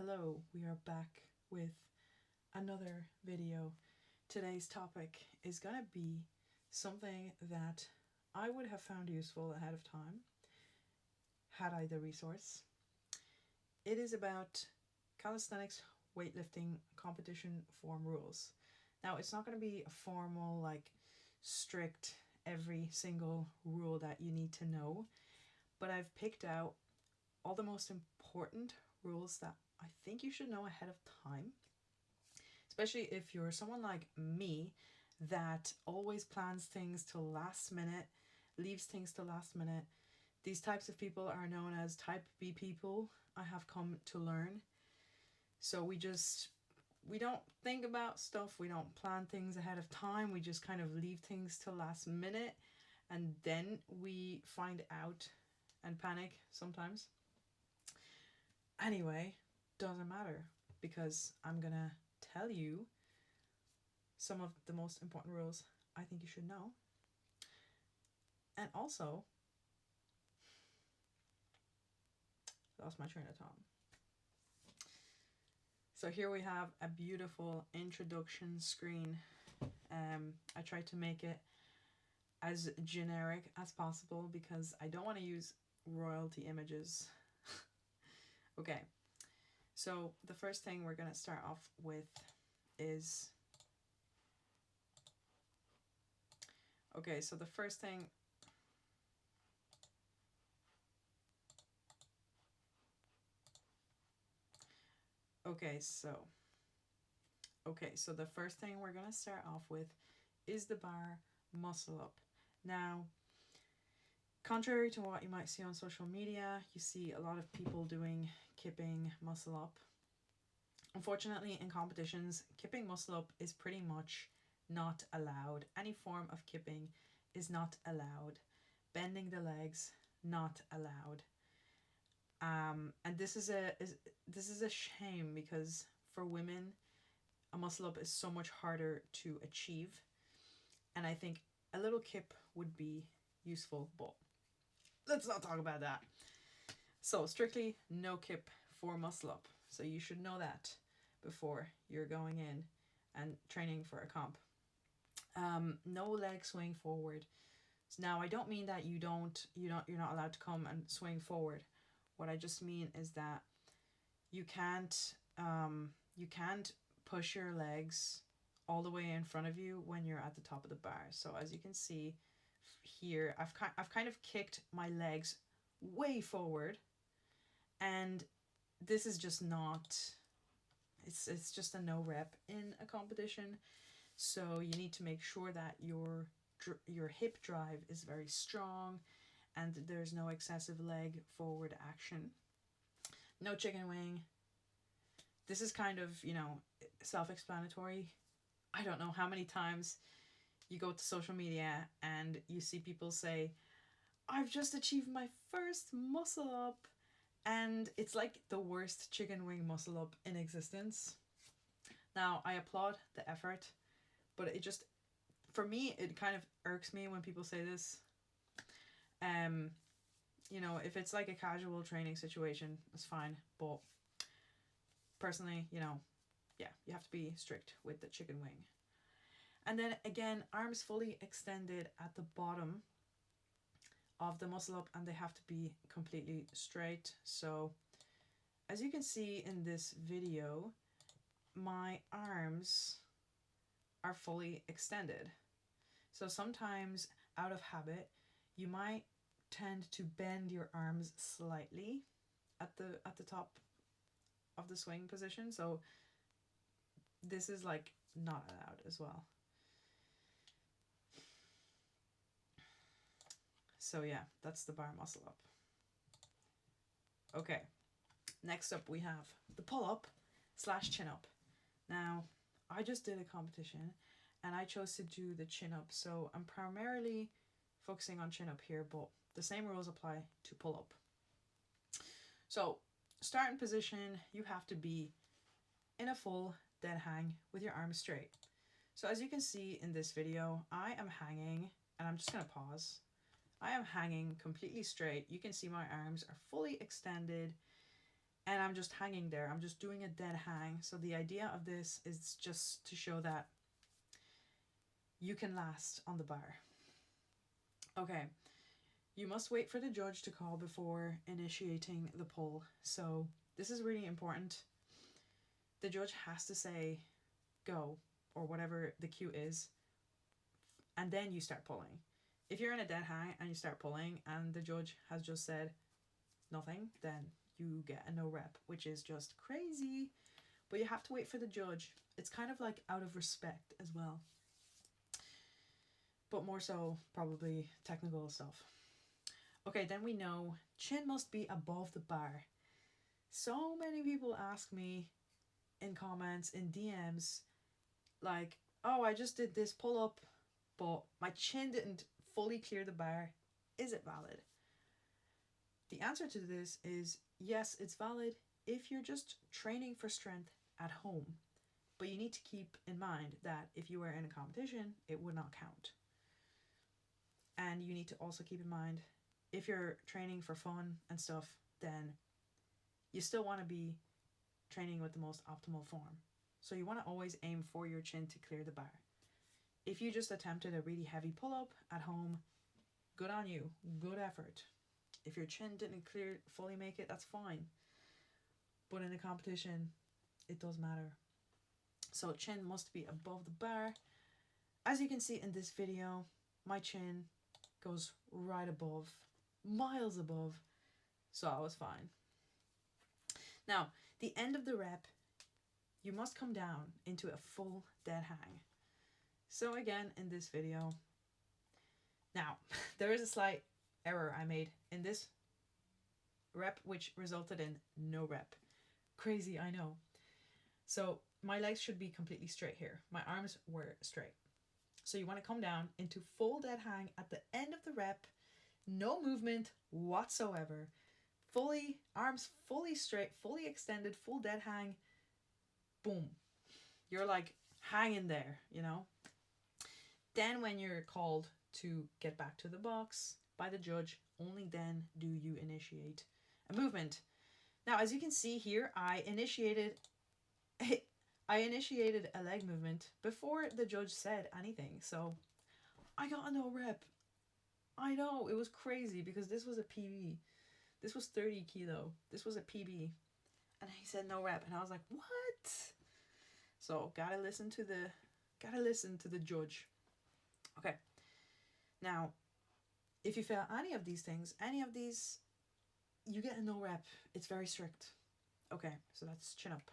hello, we are back with another video. Today's topic is going to be something that I would have found useful ahead of time had I the resource. It is about calisthenics weightlifting competition form rules. Now, it's not going to be a formal, strict every single rule that you need to know, but I've picked out all the most important rules that I think you should know ahead of time, especially if you're someone like me that always plans things till last minute, leaves things till last minute. These types of people are known as type B people, I have come to learn. So we don't think about stuff, we don't plan things ahead of time, we just kind of leave things till last minute, and then we find out and panic sometimes. Anyway, doesn't matter because I'm gonna tell you some of the most important rules I think you should know. And also, lost my train of thought. So here we have a beautiful introduction screen. I tried to make it as generic as possible because I don't want to use royalty images. Okay, so the first thing we're going to start off with is... Okay, so the first thing... Okay, so the first thing we're going to start off with is the bar muscle up. Now, contrary to what you might see on social media, you see a lot of people doing kipping muscle up. Unfortunately, in competitions, kipping muscle up is pretty much not allowed. Any form of kipping is not allowed. Bending the legs, not allowed. And this is a shame because for women, a muscle up is so much harder to achieve. And I think a little kip would be useful, but let's not talk about that. So strictly no kip for muscle up. So you should know that before you're going in and training for a comp. No leg swing forward. Now I don't mean that you're not allowed to come and swing forward. What I just mean is that you can't push your legs all the way in front of you when you're at the top of the bar. So as you can see here, I've kind of kicked my legs way forward, and this is just not, it's just a no rep in a competition. So you need to make sure that your hip drive is very strong and there's no excessive leg forward action. No chicken wing. This is kind of, self-explanatory. I don't know how many times you go to social media and you see people say, I've just achieved my first muscle up, and it's like the worst chicken wing muscle up in existence. Now, I applaud the effort, but it just, for me, it kind of irks me when people say this. If it's like a casual training situation, it's fine, but personally, yeah, you have to be strict with the chicken wing. And then again, arms fully extended at the bottom of the muscle up, and they have to be completely straight. So as you can see in this video, my arms are fully extended. So sometimes out of habit, you might tend to bend your arms slightly at the top of the swing position. So this is like not allowed as well. So yeah, that's the bar muscle up. Okay, next up we have the pull up / chin up. Now, I just did a competition and I chose to do the chin up. So I'm primarily focusing on chin up here, but the same rules apply to pull up. So starting position, you have to be in a full dead hang with your arms straight. So as you can see in this video, I am hanging, and I'm just going to pause. I am hanging completely straight. You can see my arms are fully extended, and I'm just hanging there. I'm just doing a dead hang. So the idea of this is just to show that you can last on the bar. Okay, you must wait for the judge to call before initiating the pull. So this is really important. The judge has to say go, or whatever the cue is, and then you start pulling. If you're in a dead hang and you start pulling and the judge has just said nothing, then you get a no rep, which is just crazy. But you have to wait for the judge. It's kind of like out of respect as well, but more so probably technical stuff. Okay, then we know chin must be above the bar. So many people ask me in comments, in DMs, like, oh, I just did this pull up, but my chin didn't fully clear the bar. Is it valid? The answer to this is yes, it's valid if you're just training for strength at home. But you need to keep in mind that if you were in a competition, it would not count. And you need to also keep in mind, if you're training for fun and stuff, then you still want to be training with the most optimal form. So you want to always aim for your chin to clear the bar. If you just attempted a really heavy pull-up at home, good on you, good effort. If your chin didn't fully make it, that's fine. But in a competition, it does matter. So chin must be above the bar. As you can see in this video, my chin goes right above, miles above, so I was fine. Now, the end of the rep, you must come down into a full dead hang. So again, in this video, now, there is a slight error I made in this rep, which resulted in no rep. Crazy, I know. So my legs should be completely straight here. My arms were straight. So you want to come down into full dead hang at the end of the rep, no movement whatsoever. Fully, arms fully straight, fully extended, full dead hang. Boom. You're like hanging there, you know. Then when you're called to get back to the box by the judge, only then do you initiate a movement. Now, as you can see here, I initiated a leg movement before the judge said anything. So I got a no rep. I know, it was crazy because this was a PB. This was 30 kilo. This was a PB. And he said no rep. And I was like, what? So gotta listen to the judge. Okay. Now, if you fail any of these things, you get a no rep. It's very strict. Okay, so that's chin up.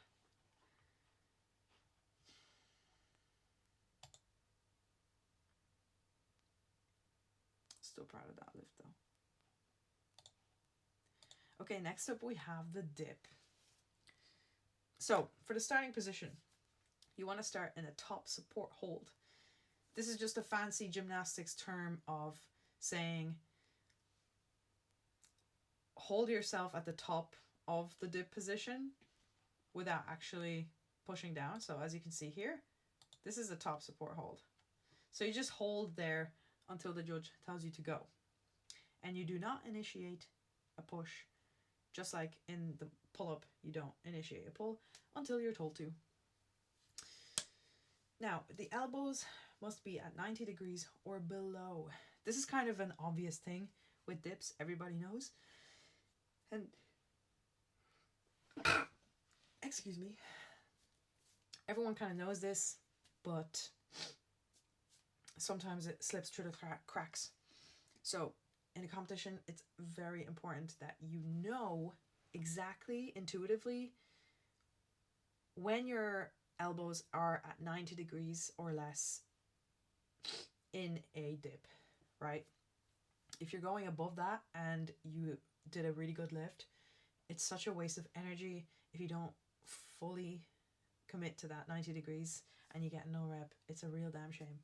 Still proud of that lift though. Okay, next up we have the dip. So for the starting position, you want to start in a top support hold. This is just a fancy gymnastics term of saying hold yourself at the top of the dip position without actually pushing down. So as you can see here, this is a top support hold. So you just hold there until the judge tells you to go. And you do not initiate a push. Just like in the pull-up, you don't initiate a pull until you're told to. Now, the elbows must be at 90 degrees or below. This is kind of an obvious thing with dips, everybody knows. And, excuse me, everyone kind of knows this, but sometimes it slips through the cracks. So in a competition, it's very important that you know exactly, intuitively, when your elbows are at 90 degrees or less in a dip, right? If you're going above that and you did a really good lift, it's such a waste of energy if you don't fully commit to that 90 degrees and you get no rep. It's a real damn shame.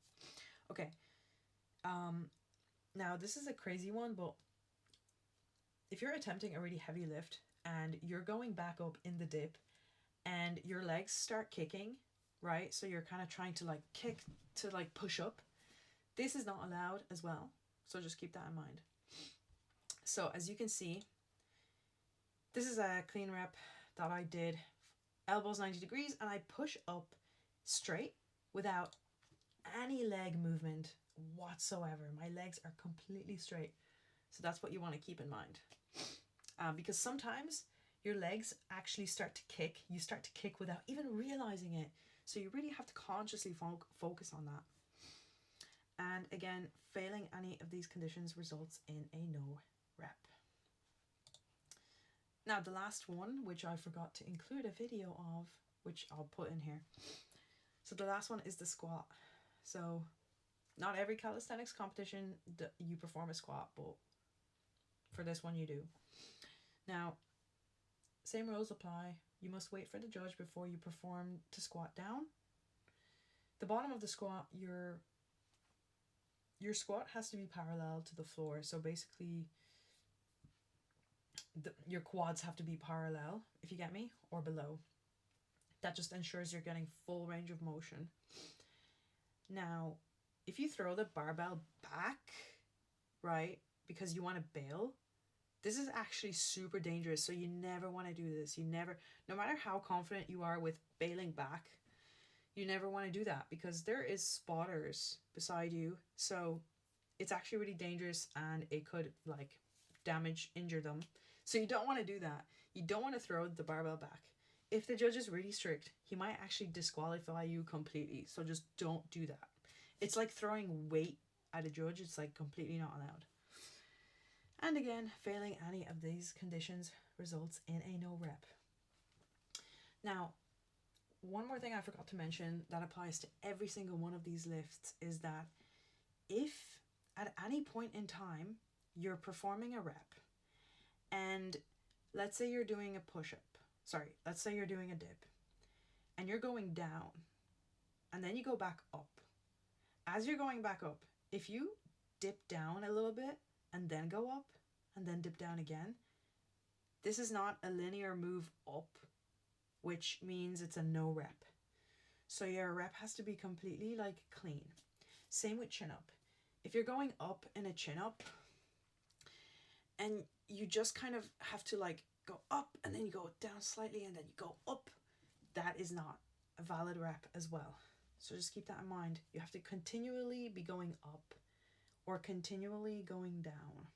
Okay. Now this is a crazy one, but if you're attempting a really heavy lift and you're going back up in the dip and your legs start kicking, right? So you're kind of trying to like kick to like push up. This is not allowed as well. So just keep that in mind. So as you can see, this is a clean rep that I did elbows 90 degrees and I push up straight without any leg movement whatsoever. My legs are completely straight. So that's what you want to keep in mind. Because sometimes your legs actually start to kick. You start to kick without even realizing it. So you really have to consciously focus on that. And again, failing any of these conditions results in a no rep. Now the last one, which I forgot to include a video of, which I'll put in here. So the last one is the squat. So not every calisthenics competition you perform a squat, but for this one you do. Now, same rules apply. You must wait for the judge before you perform to squat down. The bottom of the squat, your squat has to be parallel to the floor. So basically, your quads have to be parallel, if you get me, or below. That just ensures you're getting full range of motion. Now, if you throw the barbell back, right, because you want to bail, this is actually super dangerous. So you never want to do this. No matter how confident you are with bailing back, you never want to do that because there is spotters beside you. So it's actually really dangerous and it could like injure them. So you don't want to do that. You don't want to throw the barbell back. If the judge is really strict, he might actually disqualify you completely. So just don't do that. It's like throwing weight at a judge. It's like completely not allowed. And again, failing any of these conditions results in a no rep. Now, one more thing I forgot to mention that applies to every single one of these lifts is that if at any point in time you're performing a rep and let's say you're doing a push-up, let's say you're doing a dip and you're going down and then you go back up. As you're going back up, if you dip down a little bit and then go up and then dip down again, this is not a linear move up, which means it's a no rep. So your rep has to be completely like clean. Same with chin up. If you're going up in a chin up and you just kind of have to like go up and then you go down slightly and then you go up, that is not a valid rep as well. So just keep that in mind. You have to continually be going up or continually going down.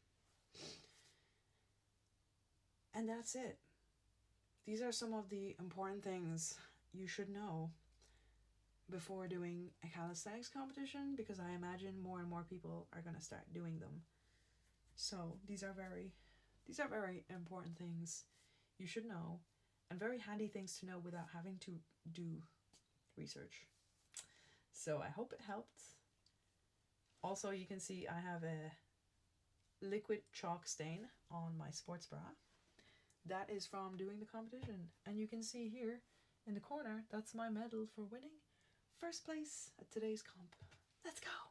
And that's it. These are some of the important things you should know before doing a calisthenics competition, because I imagine more and more people are going to start doing them. So these are very important things you should know and very handy things to know without having to do research. So I hope it helped. Also, you can see I have a liquid chalk stain on my sports bra. That is from doing the competition. And you can see here in the corner, that's my medal for winning first place at today's comp. Let's go!